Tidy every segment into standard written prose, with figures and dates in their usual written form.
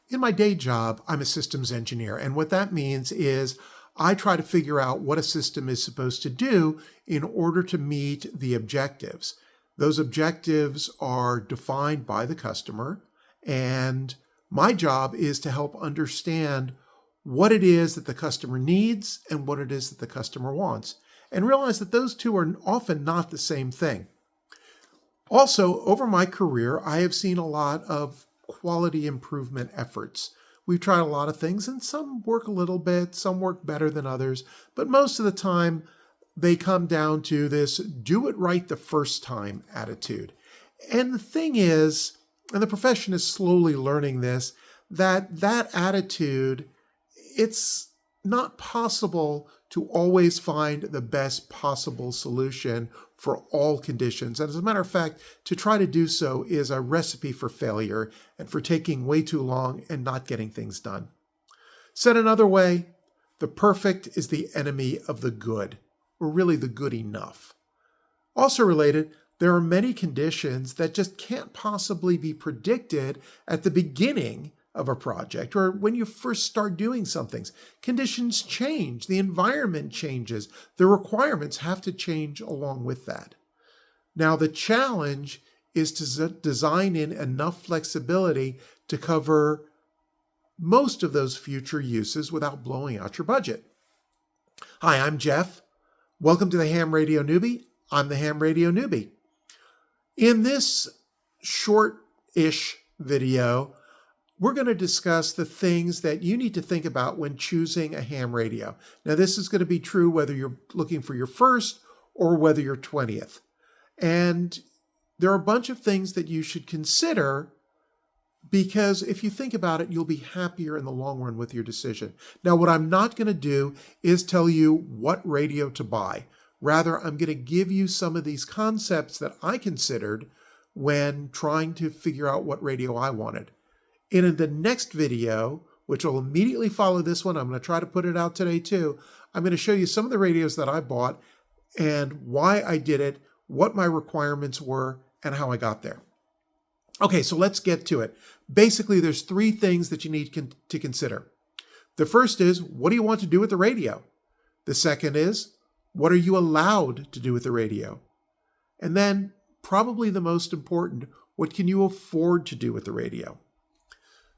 In my day job, I'm a systems engineer, and what that means is I try to figure out what a system is supposed to do in order to meet the objectives. Those objectives are defined by the customer, and my job is to help understand what it is that the customer needs and what it is that the customer wants, and realize that those two are often not the same thing. Also, over my career, I have seen a lot of quality improvement efforts. We've tried a lot of things, and some work a little bit, some work better than others, but most of the time they come down to this do it right the first time attitude. And the thing is, and the profession is slowly learning this, that attitude, it's not possible to always find the best possible solution for all conditions. And as a matter of fact, to try to do so is a recipe for failure and for taking way too long and not getting things done. Said another way, the perfect is the enemy of the good, or really the good enough. Also related, there are many conditions that just can't possibly be predicted at the beginning of a project or when you first start doing some things. Conditions change, the environment changes, the requirements have to change along with that. Now, the challenge is to design in enough flexibility to cover most of those future uses without blowing out your budget. Hi, I'm Jeff. Welcome to the Ham Radio Newbie. I'm the Ham Radio Newbie. In this short-ish video, we're going to discuss the things that you need to think about when choosing a ham radio. Now, this is going to be true whether you're looking for your first or whether you're 20th. And there are a bunch of things that you should consider because if you think about it, you'll be happier in the long run with your decision. Now, what I'm not going to do is tell you what radio to buy. Rather, I'm going to give you some of these concepts that I considered when trying to figure out what radio I wanted. In the next video, which will immediately follow this one, I'm going to try to put it out today too, I'm going to show you some of the radios that I bought and why I did it, what my requirements were, and how I got there. Okay, so let's get to it. Basically, there's three things that you need to consider. The first is, what do you want to do with the radio? The second is, what are you allowed to do with the radio? And then, probably the most important, what can you afford to do with the radio?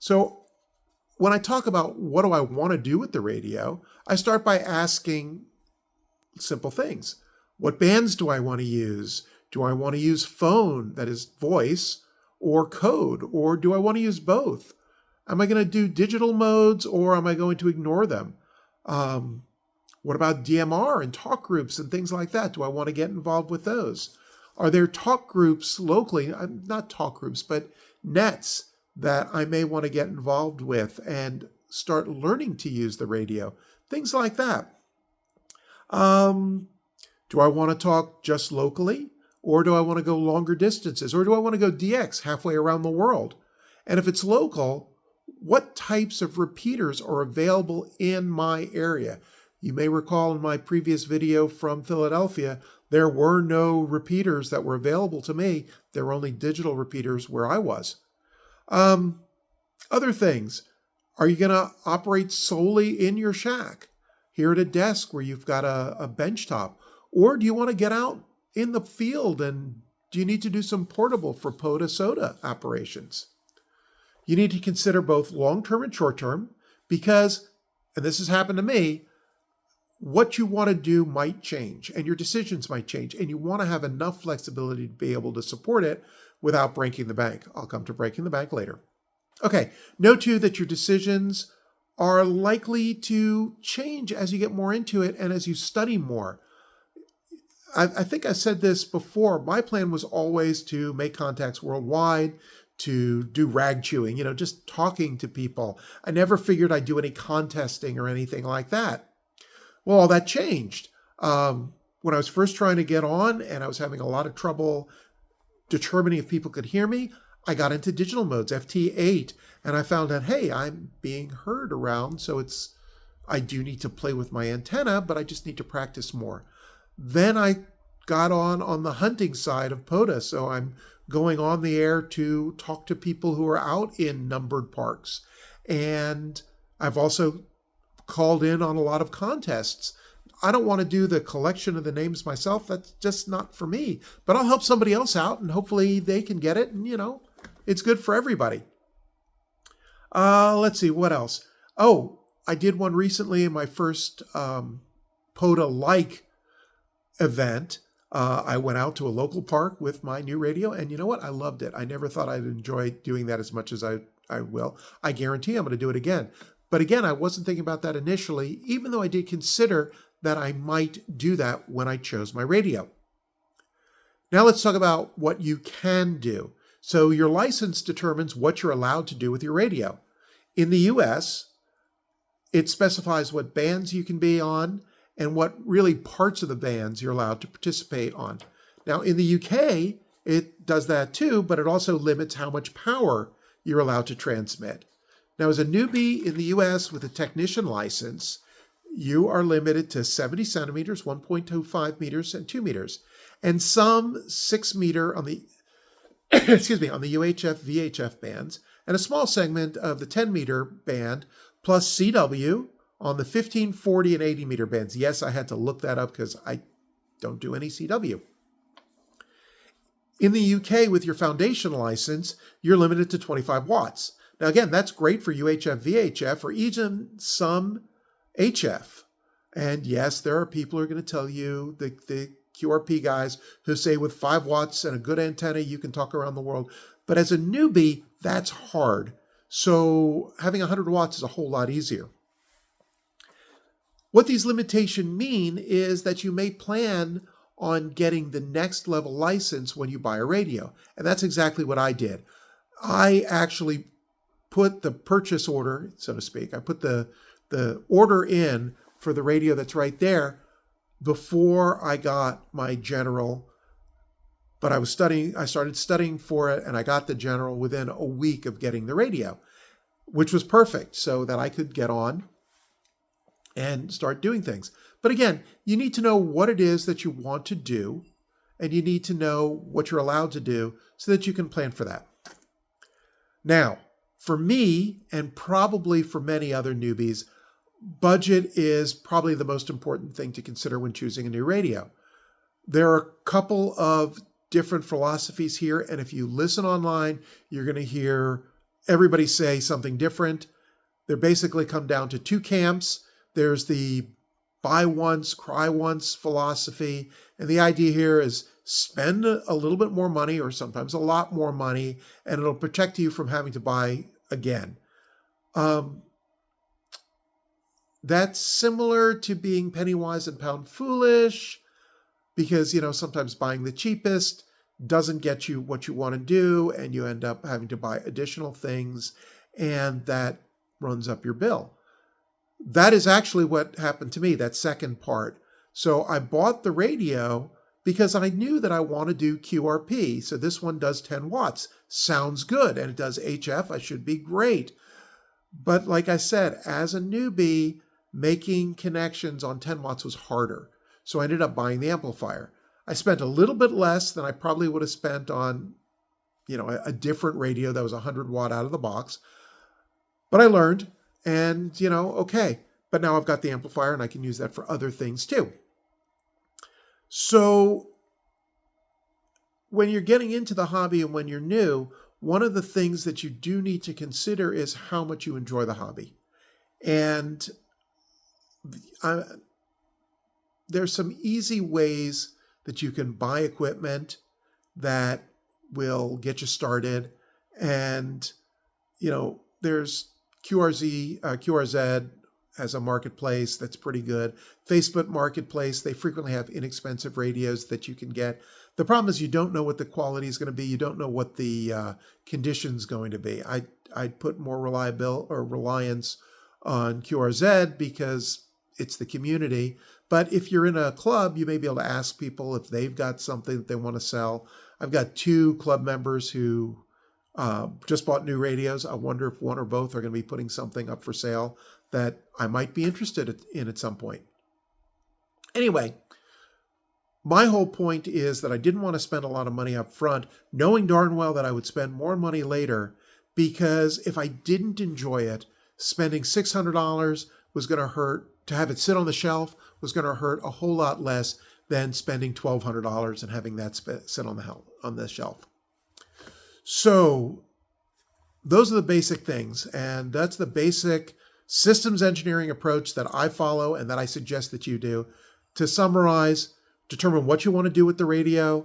So when I talk about what do I want to do with the radio, I start by asking simple things. What bands do I want to use? Do I want to use phone, that is voice, or code, or do I want to use both? Am I going to do digital modes or am I going to ignore them? What about DMR and talk groups and things like that? Do I want to get involved with those? Are there talk groups locally, not talk groups, but nets that I may want to get involved with and start learning to use the radio? Things like that. Do I want to talk just locally? Or do I want to go longer distances? Or do I want to go DX, halfway around the world? And if it's local, what types of repeaters are available in my area? You may recall in my previous video from Philadelphia, there were no repeaters that were available to me. There were only digital repeaters where I was. Other things. Are you going to operate solely in your shack, here at a desk where you've got a bench top? Or do you want to get out in the field and do you need to do some portable for POTA SOTA operations? You need to consider both long-term and short-term because, and this has happened to me, what you want to do might change and your decisions might change and you want to have enough flexibility to be able to support it without breaking the bank. I'll come to breaking the bank later. Okay, note too that your decisions are likely to change as you get more into it and as you study more. I think I said this before. My plan was always to make contacts worldwide, to do rag chewing, just talking to people. I never figured I'd do any contesting or anything like that. Well, all that changed. When I was first trying to get on and I was having a lot of trouble determining if people could hear me, I got into digital modes, FT8, and I found out, hey, I'm being heard around, so I do need to play with my antenna, but I just need to practice more. Then I got on the hunting side of POTA. So I'm going on the air to talk to people who are out in numbered parks. And I've also called in on a lot of contests. I don't want to do the collection of the names myself. That's just not for me. But I'll help somebody else out and hopefully they can get it. And, it's good for everybody. Let's see, what else? Oh, I did one recently in my first POTA-like event. I went out to a local park with my new radio, and you know what? I loved it. I never thought I'd enjoy doing that as much as I will. I guarantee I'm going to do it again. But again, I wasn't thinking about that initially, even though I did consider that I might do that when I chose my radio. Now let's talk about what you can do. So your license determines what you're allowed to do with your radio. In the US, it specifies what bands you can be on and what really parts of the bands you're allowed to participate on. Now, in the UK, it does that too, but it also limits how much power you're allowed to transmit. Now, as a newbie in the US with a technician license, you are limited to 70 centimeters, 1.25 meters, and 2 meters, and some 6 meter on the on the UHF VHF bands, and a small segment of the 10 meter band, plus CW on the 15, 40, and 80 meter bands. Yes, I had to look that up because I don't do any CW. In the UK, with your foundation license, you're limited to 25 watts. Now, again, that's great for UHF, VHF, or even some HF. And yes, there are people who are going to tell you, the QRP guys, who say with 5 watts and a good antenna, you can talk around the world. But as a newbie, that's hard. So having 100 watts is a whole lot easier. What these limitations mean is that you may plan on getting the next level license when you buy a radio. And that's exactly what I did. I actually put the purchase order, so to speak, I put the order in for the radio that's right there before I got my general. But I started studying for it, and I got the general within a week of getting the radio, which was perfect so that I could get on and start doing things. But again, you need to know what it is that you want to do, and you need to know what you're allowed to do so that you can plan for that. Now, for me, and probably for many other newbies, budget is probably the most important thing to consider when choosing a new radio. There are a couple of different philosophies here, and if you listen online, you're going to hear everybody say something different. They basically come down to two camps. There's the buy once, cry once philosophy, and the idea here is spend a little bit more money, or sometimes a lot more money, and it'll protect you from having to buy again. That's similar to being penny wise and pound foolish, because, sometimes buying the cheapest doesn't get you what you want to do, and you end up having to buy additional things, and that runs up your bill. That is actually what happened to me, that second part. So I bought the radio because I knew that I want to do QRP. So this one does 10 watts. Sounds good. And it does HF. I should be great. But like I said, as a newbie, making connections on 10 watts was harder. So I ended up buying the amplifier. I spent a little bit less than I probably would have spent on, a different radio that was 100 watt out of the box. But I learned, and, okay. But now I've got the amplifier and I can use that for other things too. So when you're getting into the hobby and when you're new, one of the things that you do need to consider is how much you enjoy the hobby. And there's some easy ways that you can buy equipment that will get you started. And, there's QRZ has a marketplace that's pretty good. Facebook Marketplace, they frequently have inexpensive radios that you can get. The problem is you don't know what the quality is going to be. You don't know what the condition's going to be. I'd put more reliance on QRZ because it's the community. But if you're in a club, you may be able to ask people if they've got something that they want to sell. I've got 2 club members who just bought new radios. I wonder if one or both are going to be putting something up for sale that I might be interested in at some point. Anyway, My whole point is that I didn't want to spend a lot of money up front, knowing darn well that I would spend more money later, because if I didn't enjoy it, spending $600 was going to hurt. To have it sit on the shelf was going to hurt a whole lot less than spending $1,200 and having that sit on the shelf. So those are the basic things, and that's the basic systems engineering approach that I follow and that I suggest that you do. To summarize, determine what you want to do with the radio,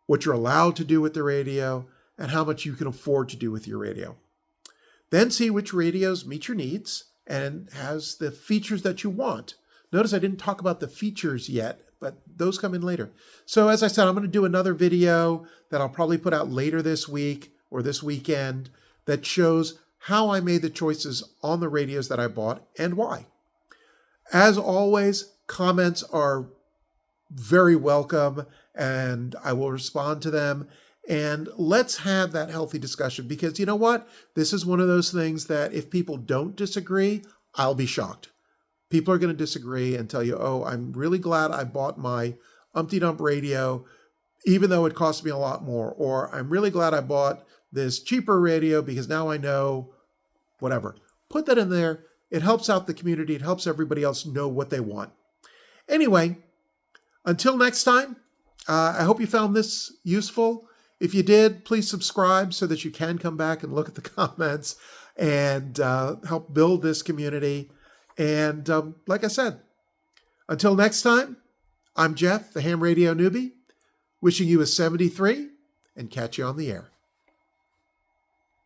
what you're allowed to do with the radio, and how much you can afford to do with your radio. Then see which radios meet your needs and has the features that you want. Notice I didn't talk about the features yet, but those come in later. So as I said, I'm going to do another video that I'll probably put out later this week or this weekend that shows how I made the choices on the radios that I bought and why. As always, comments are very welcome and I will respond to them. And let's have that healthy discussion, because you know what? This is one of those things that if people don't disagree, I'll be shocked. People are going to disagree and tell you, oh, I'm really glad I bought my Umpty Dump radio, even though it cost me a lot more. Or I'm really glad I bought this cheaper radio because now I know whatever. Put that in there. It helps out the community. It helps everybody else know what they want. Anyway, until next time, I hope you found this useful. If you did, please subscribe so that you can come back and look at the comments and help build this community. And like I said, until next time, I'm Jeff, the Ham Radio Newbie, wishing you a 73 and catch you on the air.